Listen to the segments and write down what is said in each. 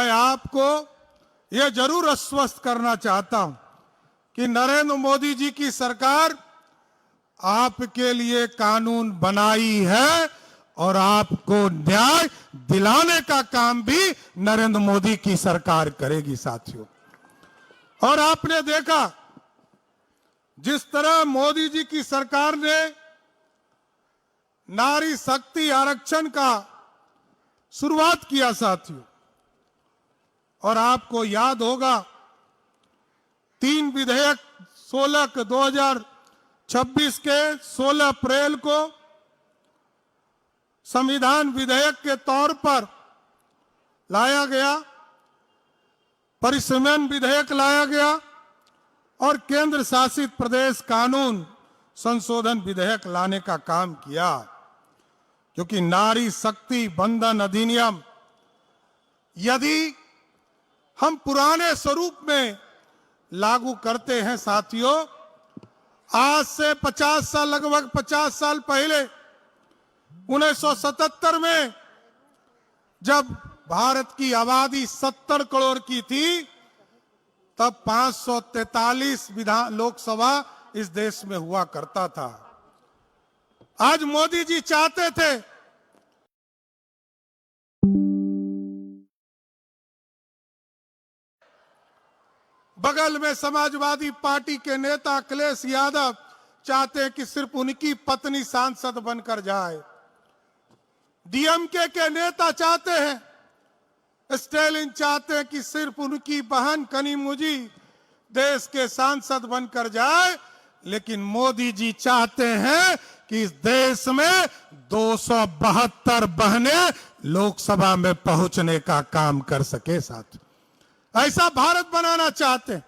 मैं आपको यह जरूर आश्वस्त करना चाहता हूं कि नरेंद्र मोदी जी की सरकार आपके लिए कानून बनाई है और आपको न्याय दिलाने का काम भी नरेंद्र मोदी की सरकार करेगी साथियों। और आपने देखा जिस तरह मोदी जी की सरकार ने नारी शक्ति आरक्षण का शुरुआत किया साथियों, और आपको याद होगा 3 विधेयक 2026 के 16 अप्रैल को संविधान विधेयक के तौर पर लाया गया, परिसीमन विधेयक लाया गया और केंद्र शासित प्रदेश कानून संशोधन विधेयक लाने का काम किया। क्योंकि नारी शक्ति बंधन अधिनियम यदि हम पुराने स्वरूप में लागू करते हैं साथियों, आज से 50 साल लगभग 50 साल पहले 1977 में जब भारत की आबादी 70 करोड़ की थी, तब 543 लोकसभा इस देश में हुआ करता था। आज मोदी जी चाहते थे बगल में समाजवादी पार्टी के नेता अखिलेश यादव चाहते हैं कि सिर्फ उनकी पत्नी सांसद बनकर जाए। डीएमके के नेता चाहते हैं, स्टालिन चाहते हैं कि सिर्फ उनकी बहन कनिमोझी देश के सांसद बनकर जाए। लेकिन मोदी जी चाहते हैं कि इस देश में 272 बहनें लोकसभा में पहुंचने का काम कर सके साथ। ऐसा भारत बनाना चाहते हैं।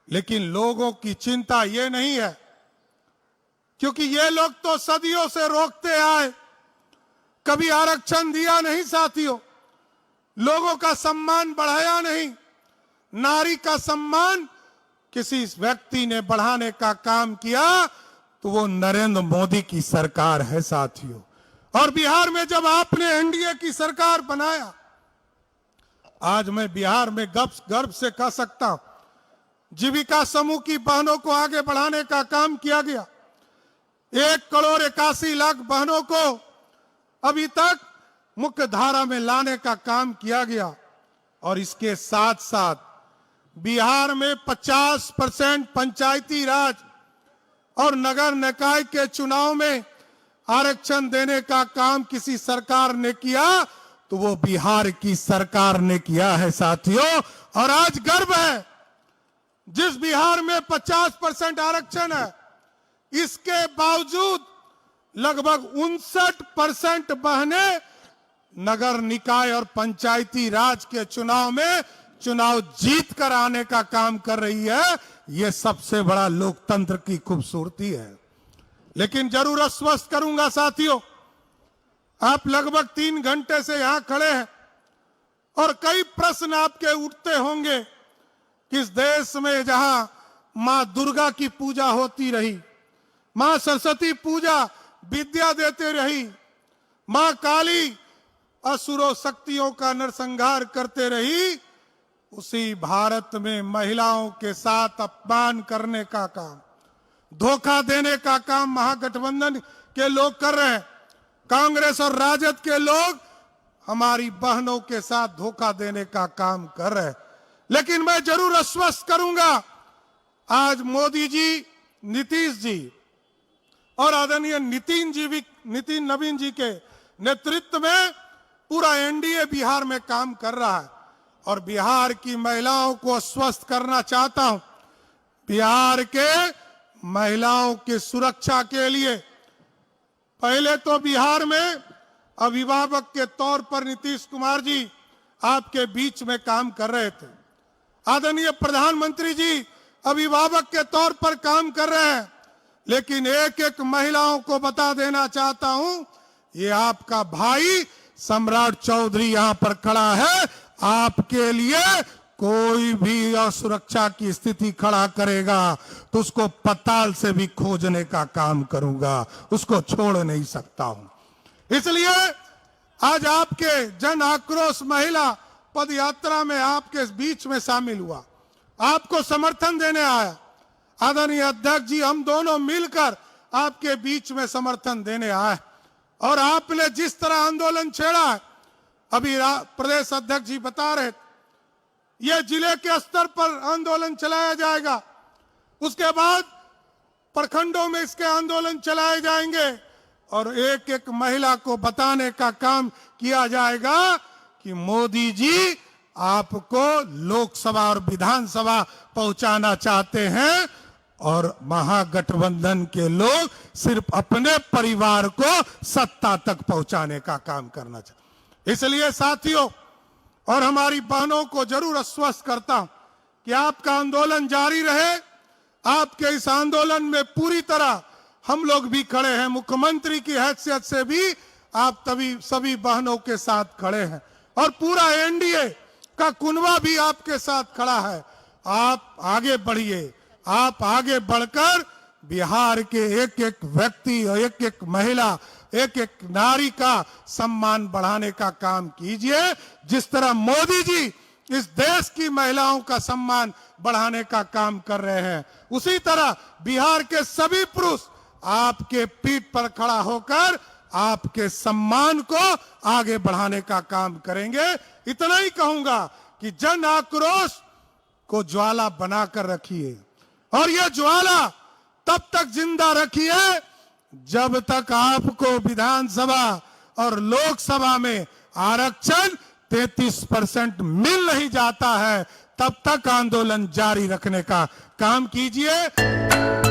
लेकिन लोगों की चिंता ये नहीं है, क्योंकि ये लोग तो सदियों से रोकते आए, कभी आरक्षण दिया नहीं साथियों, लोगों का सम्मान बढ़ाया नहीं। नारी का सम्मान किसी व्यक्ति ने बढ़ाने का काम किया तो वो नरेंद्र मोदी की सरकार है साथियों। और बिहार में जब आपने एनडीए की सरकार बनाया, आज मैं बिहार में गर्व से कह सकता हूं, जीविका समूह की बहनों को आगे बढ़ाने का काम किया गया। 1,81,00,000 बहनों को अभी तक मुख्य धारा में लाने का काम किया गया। और इसके साथ साथ बिहार में 50% पंचायती राज और नगर निकाय के चुनाव में आरक्षण देने का काम किसी सरकार ने किया तो वो बिहार की सरकार ने किया है साथियों। और आज गर्व है, जिस बिहार में 50% आरक्षण है, इसके बावजूद लगभग 59% बहनें नगर निकाय और पंचायती राज के चुनाव में चुनाव जीत कर आने का काम कर रही है। यह सबसे बड़ा लोकतंत्र की खूबसूरती है। लेकिन जरूर आश्वस्त करूंगा साथियों, आप लगभग 3 घंटे से यहां खड़े हैं और कई प्रश्न आपके उठते होंगे कि इस देश में जहां मां दुर्गा की पूजा होती रही, मां सरस्वती पूजा विद्या देते रही, मां काली असुरों शक्तियों का नरसंहार करते रही, उसी भारत में महिलाओं के साथ अपमान करने का काम, धोखा देने का काम महागठबंधन के लोग कर रहे हैं। कांग्रेस और राजद के लोग हमारी बहनों के साथ धोखा देने का काम कर रहे हैं। लेकिन मैं जरूर आश्वस्त करूंगा, आज मोदी जी, नीतीश जी और आदरणीय नितिन नवीन जी के नेतृत्व में पूरा एनडीए बिहार में काम कर रहा है। और बिहार की महिलाओं को आश्वस्त करना चाहता हूं, बिहार के महिलाओं की सुरक्षा के लिए पहले तो बिहार में अभिभावक के तौर पर नीतीश कुमार जी आपके बीच में काम कर रहे थे। आदरणीय प्रधानमंत्री जी अभिभावक के तौर पर काम कर रहे हैं। लेकिन एक एक महिलाओं को बता देना चाहता हूं, ये आपका भाई सम्राट चौधरी यहां पर खड़ा है। आपके लिए कोई भी असुरक्षा की स्थिति खड़ा करेगा तो उसको पताल से भी खोजने का काम करूंगा, उसको छोड़ नहीं सकता हूं। इसलिए आज आपके जन आक्रोश महिला पद यात्रा में आपके बीच में शामिल हुआ, आपको समर्थन देने आया। आदरणीय अध्यक्ष जी, हम दोनों मिलकर आपके बीच में समर्थन देने आए और आपने जिस तरह आंदोलन छेड़ा है, अभी प्रदेश अध्यक्ष जी बता रहे, यह जिले के स्तर पर आंदोलन चलाया जाएगा, उसके बाद प्रखंडों में इसके आंदोलन चलाए जाएंगे और एक एक महिला को बताने का काम किया जाएगा कि मोदी जी आपको लोकसभा और विधानसभा पहुंचाना चाहते हैं और महागठबंधन के लोग सिर्फ अपने परिवार को सत्ता तक पहुंचाने का काम करना चाहते। इसलिए साथियों और हमारी बहनों को जरूर आश्वस्त करता हूं कि आपका आंदोलन जारी रहे। आपके इस आंदोलन में पूरी तरह हम लोग भी खड़े हैं, मुख्यमंत्री की हैसियत से भी आप सभी बहनों के साथ खड़े हैं और पूरा एनडीए का कुनबा भी आपके साथ खड़ा है। आप आगे बढ़िए, आप आगे बढ़कर बिहार के एक एक व्यक्ति, एक एक महिला, एक एक नारी का सम्मान बढ़ाने का काम कीजिए। जिस तरह मोदी जी इस देश की महिलाओं का सम्मान बढ़ाने का काम कर रहे हैं, उसी तरह बिहार के सभी पुरुष आपके पीठ पर खड़ा होकर आपके सम्मान को आगे बढ़ाने का काम करेंगे। इतना ही कहूंगा कि जन आक्रोश को ज्वाला बनाकर रखिए और यह ज्वाला तब तक जिंदा रखिए जब तक आपको विधानसभा और लोकसभा में आरक्षण 33% मिल नहीं जाता है, तब तक आंदोलन जारी रखने का काम कीजिए।